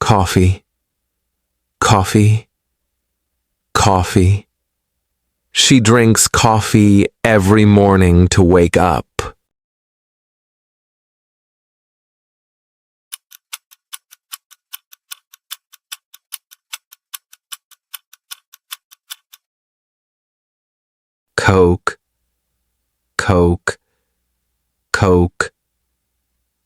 Coffee, coffee, coffee. She drinks coffee every morning to wake up. Coke, Coke, Coke.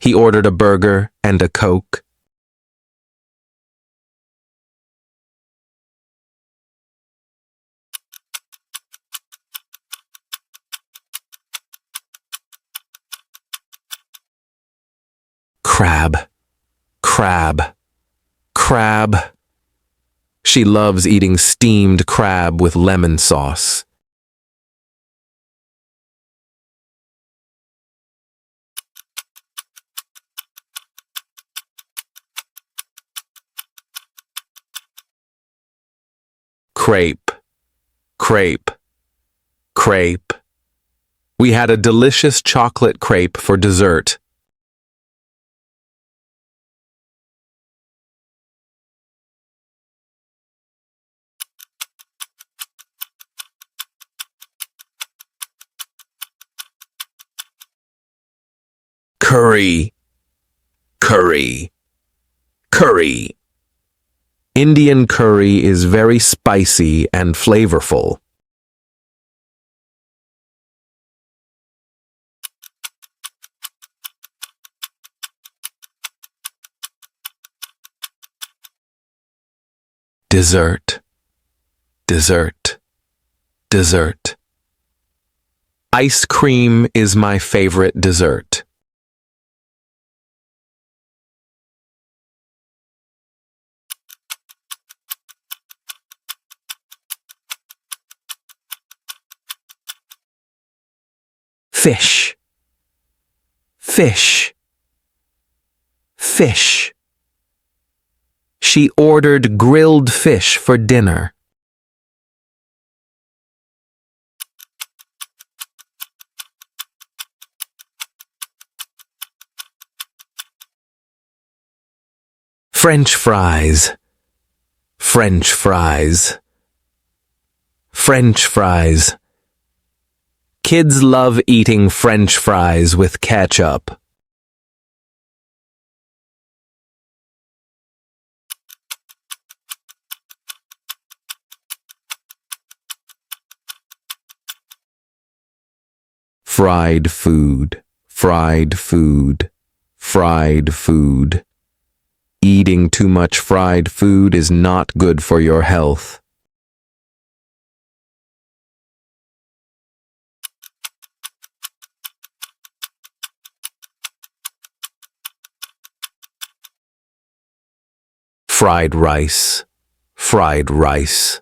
He ordered a burger and a Coke. Crab, crab, crab. She loves eating steamed crab with lemon sauce. Crepe, crepe, crepe. We had a delicious chocolate crepe for dessert. Curry, curry, curry. Indian curry is very spicy and flavorful. Dessert, dessert, dessert. Ice cream is my favorite dessert. Fish, fish, fish. She ordered grilled fish for dinner. French fries, French fries, French fries. Kids love eating French fries with ketchup. Fried food, fried food, fried food. Eating too much fried food is not good for your health. Fried rice, fried rice,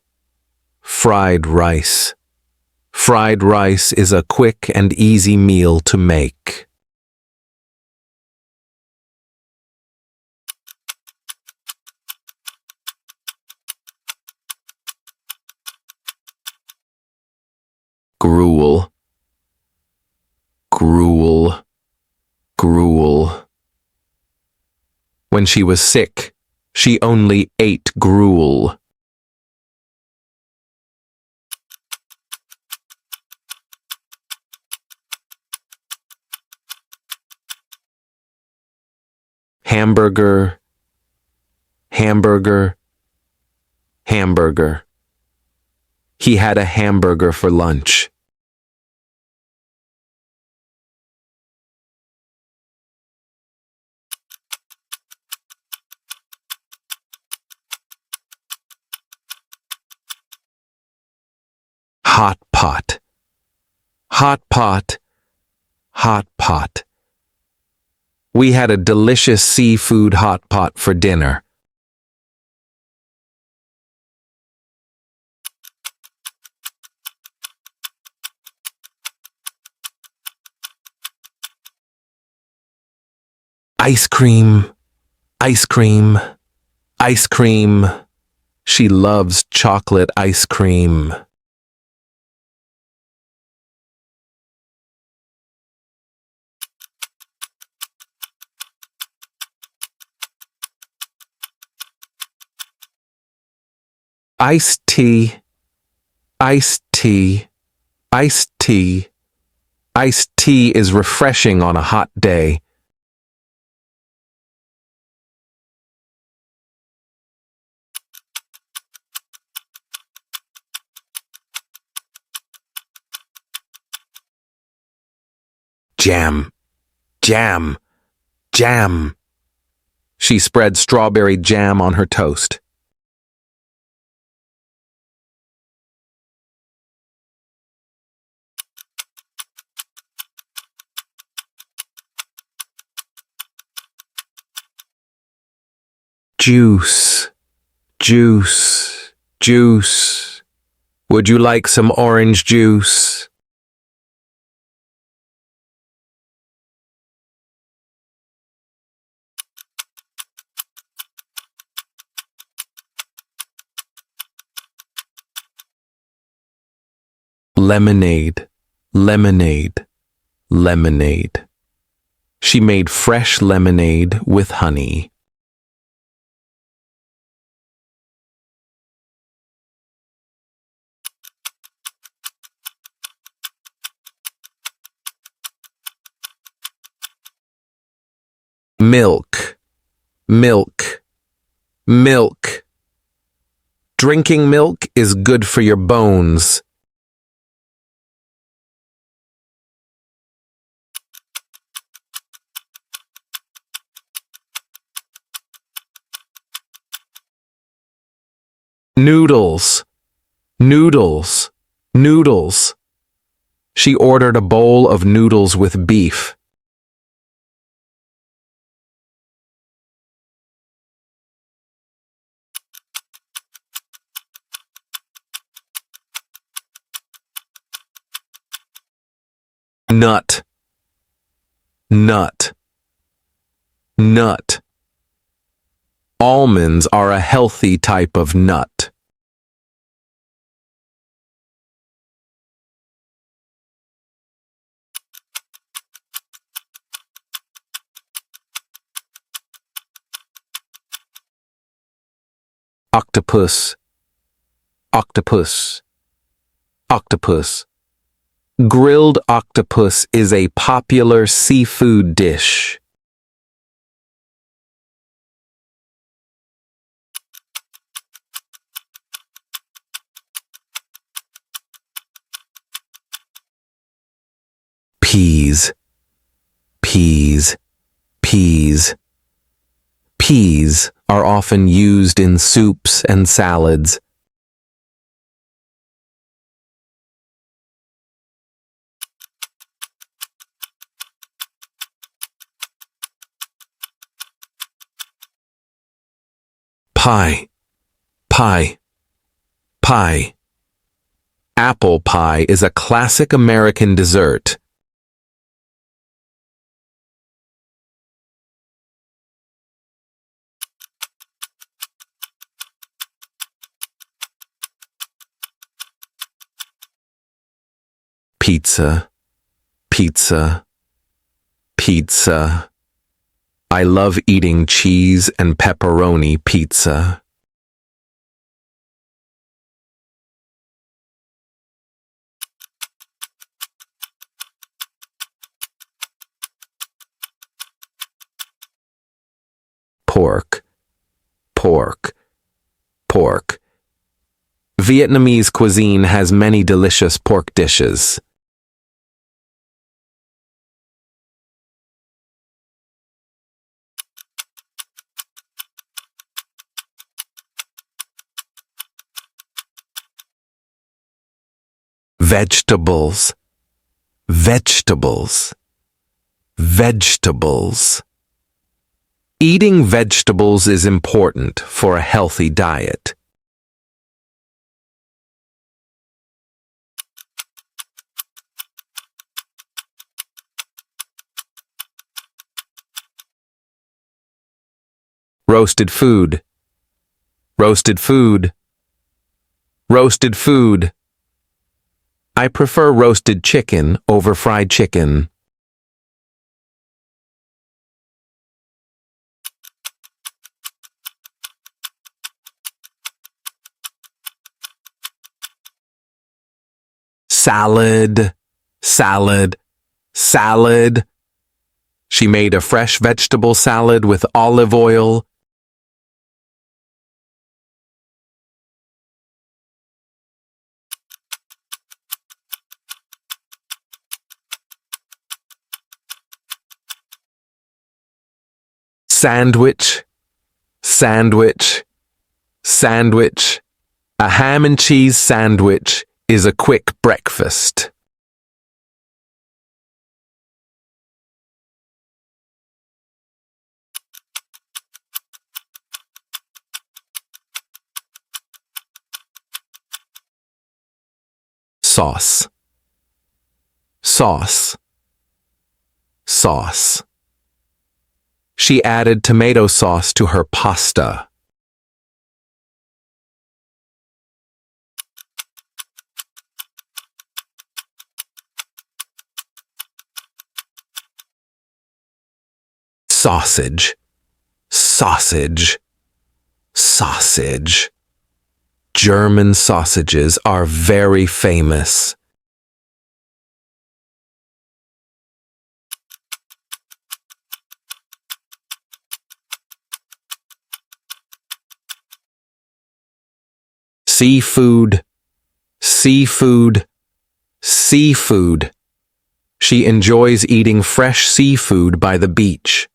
fried rice. Fried rice is a quick and easy meal to make. Gruel, gruel, gruel. When she was sick, she only ate gruel. Hamburger, hamburger, hamburger. He had a hamburger for lunch. Hot pot, hot pot, hot pot. We had a delicious seafood hot pot for dinner. Ice cream, ice cream, ice cream. She loves chocolate ice cream. iced tea, iced tea, iced tea. Iced tea is refreshing on a hot day. Jam, jam, jam. She spread strawberry jam on her toast. Juice, juice, juice. Would you like some orange juice? Lemonade, lemonade, lemonade. She made fresh lemonade with honey. Milk, milk, milk. Drinking milk is good for your bones. Noodles, noodles, noodles. She ordered a bowl of noodles with beef. Nut, nut, nut. Almonds are a healthy type of nut. Octopus, octopus, octopus. Grilled octopus is a popular seafood dish. Peas, peas, peas. Peas are often used in soups and salads. Pie, pie, pie. Apple pie is a classic American dessert. Pizza, pizza, pizza. I love eating cheese and pepperoni pizza. Pork, pork, pork. Vietnamese cuisine has many delicious pork dishes. Vegetables, vegetables, vegetables. Eating vegetables is important for a healthy diet. Roasted food, roasted food, roasted food. I prefer roasted chicken over fried chicken. salad, salad, salad. She made a fresh vegetable salad with olive oil. Sandwich, sandwich, sandwich. A ham and cheese sandwich is a quick breakfast. Sauce, sauce, sauce. She added tomato sauce to her pasta. Sausage, sausage, sausage. German sausages are very famous. Seafood, seafood, seafood. She enjoys eating fresh seafood by the beach.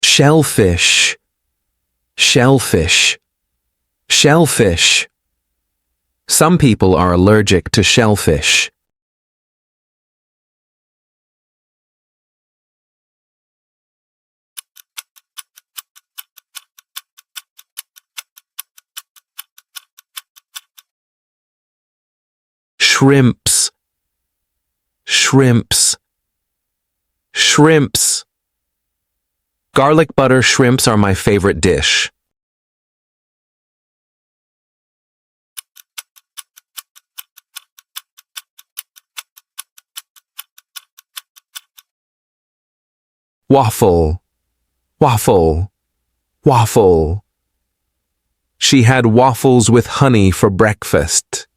Shellfish, shellfish, shellfish. Some people are allergic to shellfish. Shrimps, shrimps, shrimps. Garlic butter shrimps are my favorite dish. Waffle, waffle, waffle. She had waffles with honey for breakfast.